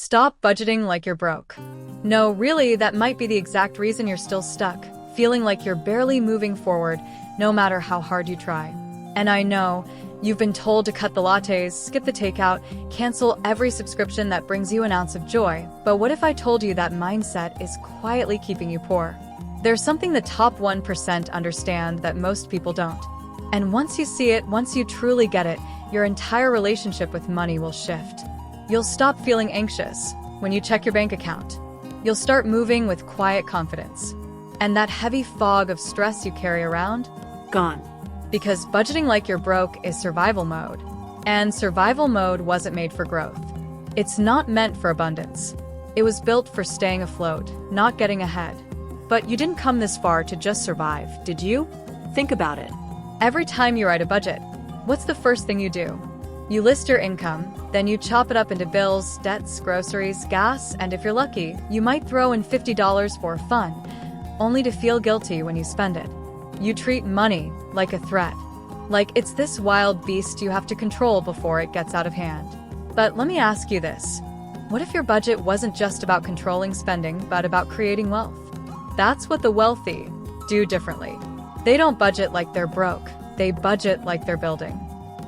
Stop budgeting like you're broke. No, really, that might be the exact reason you're still stuck, feeling like you're barely moving forward, no matter how hard you try. And I know, you've been told to cut the lattes, skip the takeout, cancel every subscription that brings you an ounce of joy, but what if I told you that mindset is quietly keeping you poor? There's something the top 1% understand that most people don't. And once you see it, once you truly get it, your entire relationship with money will shift. You'll stop feeling anxious when you check your bank account. You'll start moving with quiet confidence. And that heavy fog of stress you carry around? Gone. Because budgeting like you're broke is survival mode. And survival mode wasn't made for growth. It's not meant for abundance. It was built for staying afloat, not getting ahead. But you didn't come this far to just survive, did you? Think about it. Every time you write a budget, what's the first thing you do? You list your income, then you chop it up into bills, debts, groceries, gas, and if you're lucky, you might throw in $50 for fun, only to feel guilty when you spend it. You treat money like a threat, like it's this wild beast you have to control before it gets out of hand. But let me ask you this. What if your budget wasn't just about controlling spending, but about creating wealth? That's what the wealthy do differently. They don't budget like they're broke. They budget like they're building.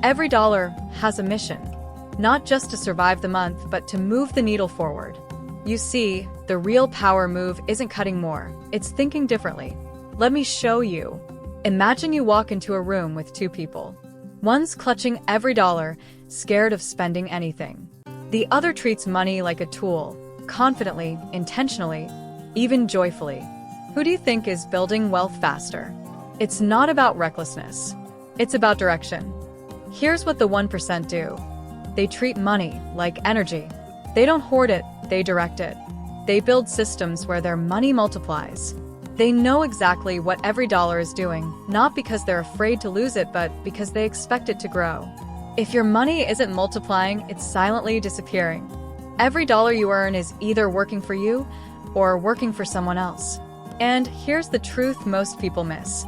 Every dollar has a mission, not just to survive the month, but to move the needle forward. You see, the real power move isn't cutting more, it's thinking differently. Let me show you. Imagine you walk into a room with two people. One's clutching every dollar, scared of spending anything. The other treats money like a tool, confidently, intentionally, even joyfully. Who do you think is building wealth faster? It's not about recklessness. It's about direction. Here's what the 1% do. They treat money like energy. They don't hoard it, they direct it. They build systems where their money multiplies. They know exactly what every dollar is doing, not because they're afraid to lose it, but because they expect it to grow. If your money isn't multiplying, it's silently disappearing. Every dollar you earn is either working for you or working for someone else. And here's the truth most people miss.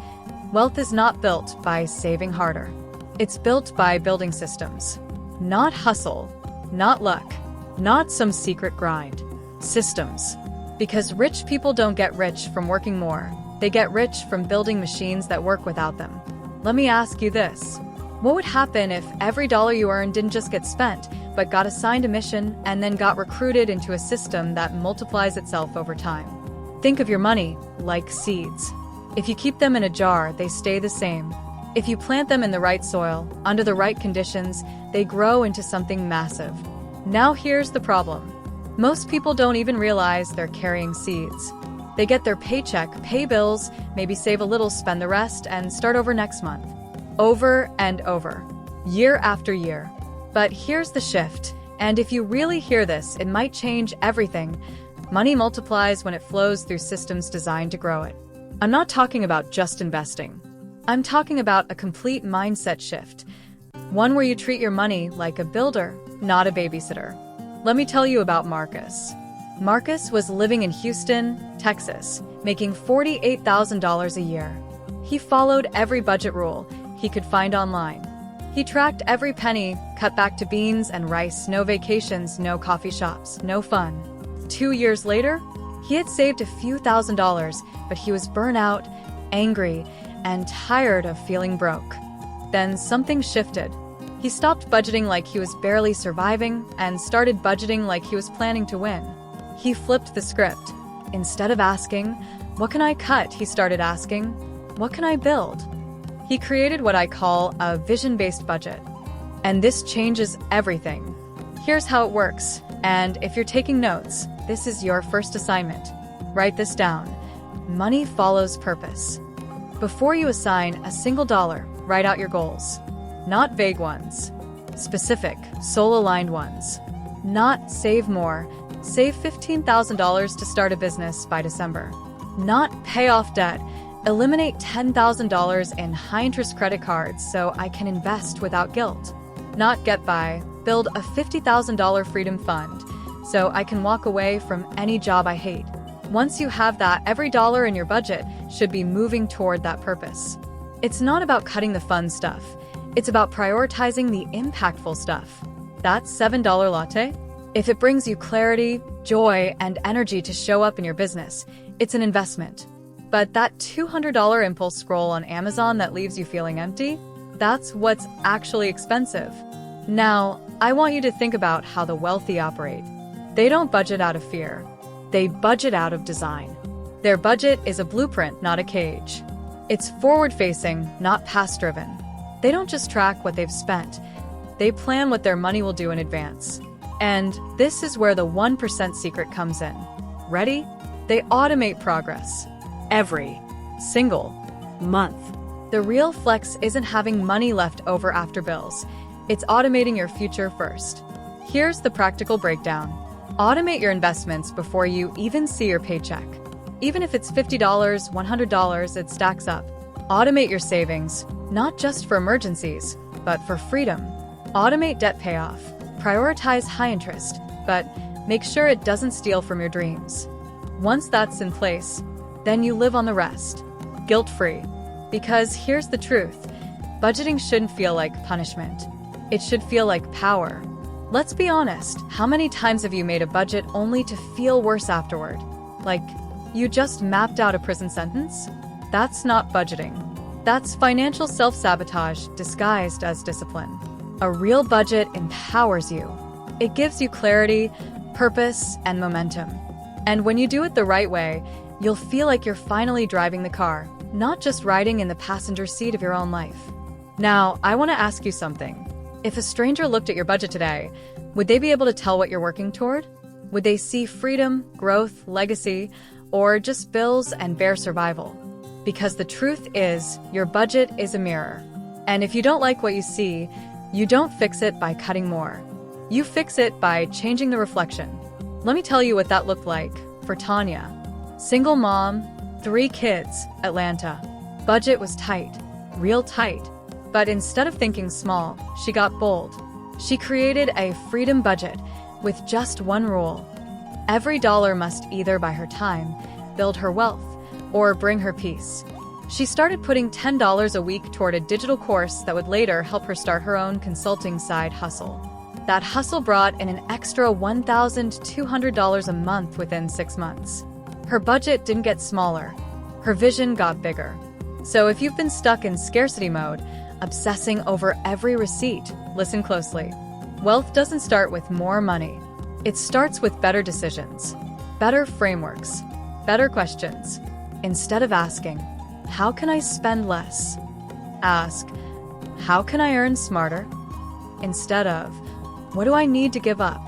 Wealth is not built by saving harder. It's built by building systems. Not hustle, not luck, not some secret grind. Systems. Because rich people don't get rich from working more. They get rich from building machines that work without them. Let me ask you this. What would happen if every dollar you earned didn't just get spent, but got assigned a mission and then got recruited into a system that multiplies itself over time? Think of your money like seeds. If you keep them in a jar, they stay the same. If you plant them in the right soil, under the right conditions, they grow into something massive. Now here's the problem. Most people don't even realize they're carrying seeds. They get their paycheck, pay bills, maybe save a little, spend the rest, and start over next month. Over and over. Year after year. But here's the shift. And if you really hear this, it might change everything. Money multiplies when it flows through systems designed to grow it. I'm not talking about just investing. I'm talking about a complete mindset shift. One where you treat your money like a builder, not a babysitter. Let me tell you about Marcus. Marcus was living in Houston, Texas, making $48,000 a year. He followed every budget rule he could find online. He tracked every penny, cut back to beans and rice, no vacations, no coffee shops, no fun. 2 years later, he had saved a few $1,000s, but he was burnt out, angry, and tired of feeling broke. Then something shifted. He stopped budgeting like he was barely surviving and started budgeting like he was planning to win. He flipped the script. Instead of asking, "What can I cut?" he started asking, "What can I build?" He created what I call a vision-based budget. And this changes everything. Here's how it works. And if you're taking notes, this is your first assignment. Write this down. Money follows purpose. Before you assign a single dollar, write out your goals. Not vague ones. Specific, soul-aligned ones. Not save more. Save $15,000 to start a business by December. Not pay off debt. Eliminate $10,000 in high-interest credit cards so I can invest without guilt. Not get by. Build a $50,000 freedom fund so I can walk away from any job I hate. Once you have that, every dollar in your budget should be moving toward that purpose. It's not about cutting the fun stuff. It's about prioritizing the impactful stuff. That $7 latte? If it brings you clarity, joy, and energy to show up in your business, it's an investment. But that $200 impulse scroll on Amazon that leaves you feeling empty, that's what's actually expensive. Now, I want you to think about how the wealthy operate. They don't budget out of fear. They budget out of design. Their budget is a blueprint, not a cage. It's forward-facing, not past-driven. They don't just track what they've spent. They plan what their money will do in advance. And this is where the 1% secret comes in. Ready? They automate progress. Every single month. The real flex isn't having money left over after bills. It's automating your future first. Here's the practical breakdown. Automate your investments before you even see your paycheck. Even if it's $50, $100, it stacks up. Automate your savings, not just for emergencies, but for freedom. Automate debt payoff. Prioritize high interest, but make sure it doesn't steal from your dreams. Once that's in place, then you live on the rest, guilt-free. Because here's the truth, budgeting shouldn't feel like punishment. It should feel like power. Let's be honest, how many times have you made a budget only to feel worse afterward? Like, you just mapped out a prison sentence? That's not budgeting. That's financial self-sabotage disguised as discipline. A real budget empowers you. It gives you clarity, purpose, and momentum. And when you do it the right way, you'll feel like you're finally driving the car, not just riding in the passenger seat of your own life. Now, I want to ask you something. If a stranger looked at your budget today, would they be able to tell what you're working toward? Would they see freedom, growth, legacy, or just bills and bare survival? Because the truth is, your budget is a mirror. And if you don't like what you see, you don't fix it by cutting more. You fix it by changing the reflection. Let me tell you what that looked like for Tanya. Single mom, 3 kids, Atlanta. Budget was tight, real tight. But instead of thinking small, she got bold. She created a freedom budget with just one rule. Every dollar must either buy her time, build her wealth, or bring her peace. She started putting $10 a week toward a digital course that would later help her start her own consulting side hustle. That hustle brought in an extra $1,200 a month within 6 months. Her budget didn't get smaller. Her vision got bigger. So if you've been stuck in scarcity mode, obsessing over every receipt, listen closely. Wealth doesn't start with more money. It starts with better decisions, better frameworks, better questions. Instead of asking, how can I spend less? Ask, how can I earn smarter? Instead of, what do I need to give up?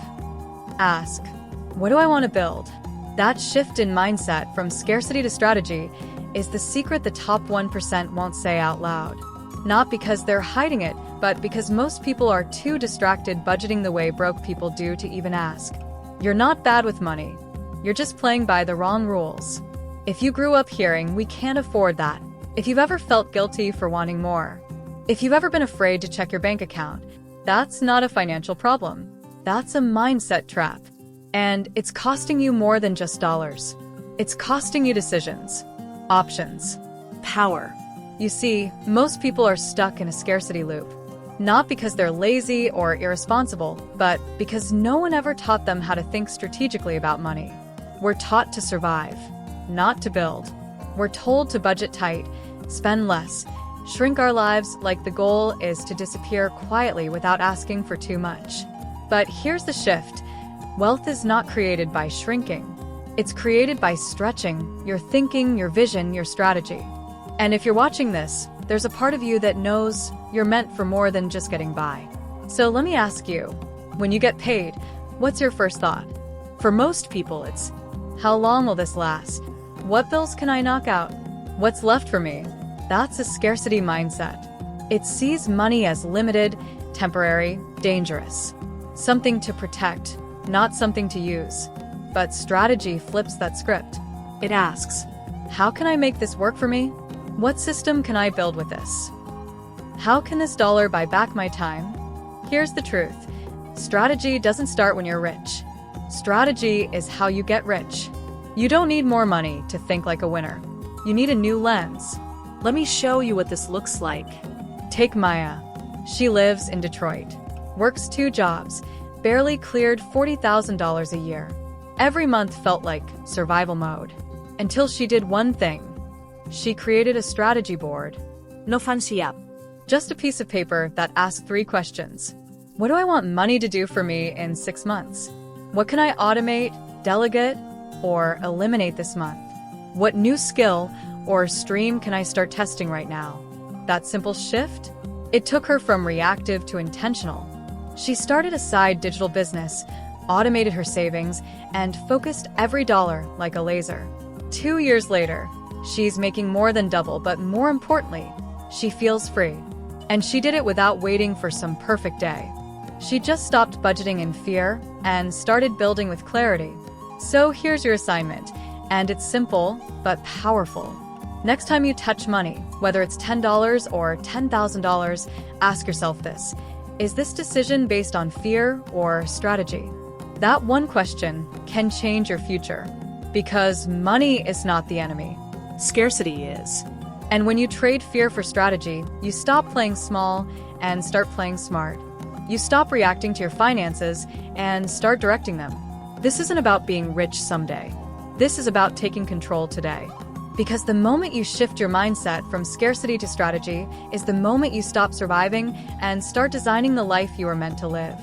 Ask, what do I want to build? That shift in mindset from scarcity to strategy is the secret the top 1% won't say out loud. Not because they're hiding it, but because most people are too distracted budgeting the way broke people do to even ask. You're not bad with money. You're just playing by the wrong rules. If you grew up hearing, we can't afford that. If you've ever felt guilty for wanting more. If you've ever been afraid to check your bank account, that's not a financial problem. That's a mindset trap. And it's costing you more than just dollars. It's costing you decisions, options, power. You see, most people are stuck in a scarcity loop. Not because they're lazy or irresponsible, but because no one ever taught them how to think strategically about money. We're taught to survive, not to build. We're told to budget tight, spend less, shrink our lives like the goal is to disappear quietly without asking for too much. But here's the shift. Wealth is not created by shrinking. It's created by stretching your thinking, your vision, your strategy. And if you're watching this, there's a part of you that knows you're meant for more than just getting by. So let me ask you, when you get paid, what's your first thought? For most people, it's, how long will this last? What bills can I knock out? What's left for me? That's a scarcity mindset. It sees money as limited, temporary, dangerous. Something to protect, not something to use. But strategy flips that script. It asks, how can I make this work for me? What system can I build with this? How can this dollar buy back my time? Here's the truth. Strategy doesn't start when you're rich. Strategy is how you get rich. You don't need more money to think like a winner. You need a new lens. Let me show you what this looks like. Take Maya. She lives in Detroit, works 2 jobs, barely cleared $40,000 a year. Every month felt like survival mode. Until she did one thing. She created a strategy board. No fancy app. Just a piece of paper that asked 3 questions. What do I want money to do for me in 6 months? What can I automate, delegate, or eliminate this month? What new skill or stream can I start testing right now? That simple shift? It took her from reactive to intentional. She started a side digital business, automated her savings, and focused every dollar like a laser. 2 years later, she's making more than double, but more importantly, she feels free. And she did it without waiting for some perfect day. She just stopped budgeting in fear and started building with clarity. So here's your assignment, and it's simple but powerful. Next time you touch money, whether it's $10 or $10,000, ask yourself this: is this decision based on fear or strategy? That one question can change your future, because money is not the enemy. Scarcity is. And when you trade fear for strategy, you stop playing small and start playing smart. You stop reacting to your finances and start directing them. This isn't about being rich someday. This is about taking control today. Because the moment you shift your mindset from scarcity to strategy is the moment you stop surviving and start designing the life you are meant to live.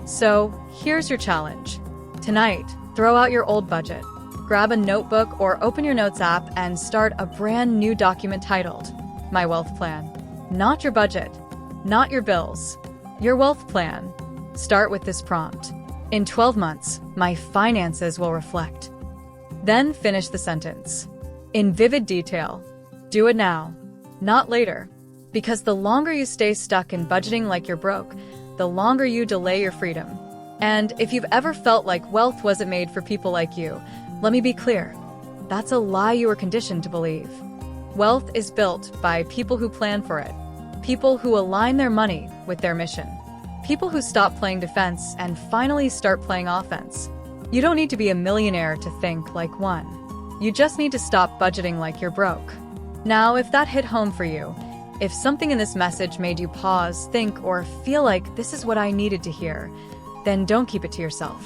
So, here's your challenge. Tonight, throw out your old budget. Grab a notebook or open your notes app and start a brand new document titled My Wealth Plan. Not your budget, not your bills, your wealth plan. Start with this prompt. In 12 months, my finances will reflect. Then finish the sentence. In vivid detail. Do it now, not later. Because the longer you stay stuck in budgeting like you're broke, the longer you delay your freedom. And if you've ever felt like wealth wasn't made for people like you, let me be clear. That's a lie you were conditioned to believe. Wealth is built by people who plan for it. People who align their money with their mission. People who stop playing defense and finally start playing offense. You don't need to be a millionaire to think like one. You just need to stop budgeting like you're broke. Now, if that hit home for you, if something in this message made you pause, think, or feel like this is what I needed to hear, then don't keep it to yourself.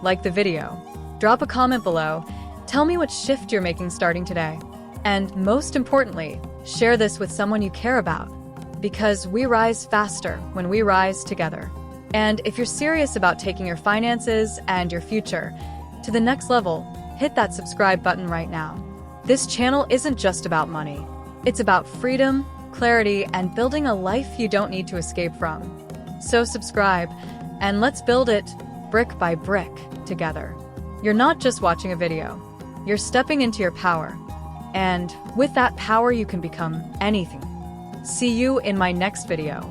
Like the video. Drop a comment below. Tell me what shift you're making starting today. And most importantly, share this with someone you care about. Because we rise faster when we rise together. And if you're serious about taking your finances and your future to the next level, hit that subscribe button right now. This channel isn't just about money. It's about freedom, clarity, and building a life you don't need to escape from. So subscribe, and let's build it brick by brick together. You're not just watching a video. You're stepping into your power. And with that power, you can become anything. See you in my next video.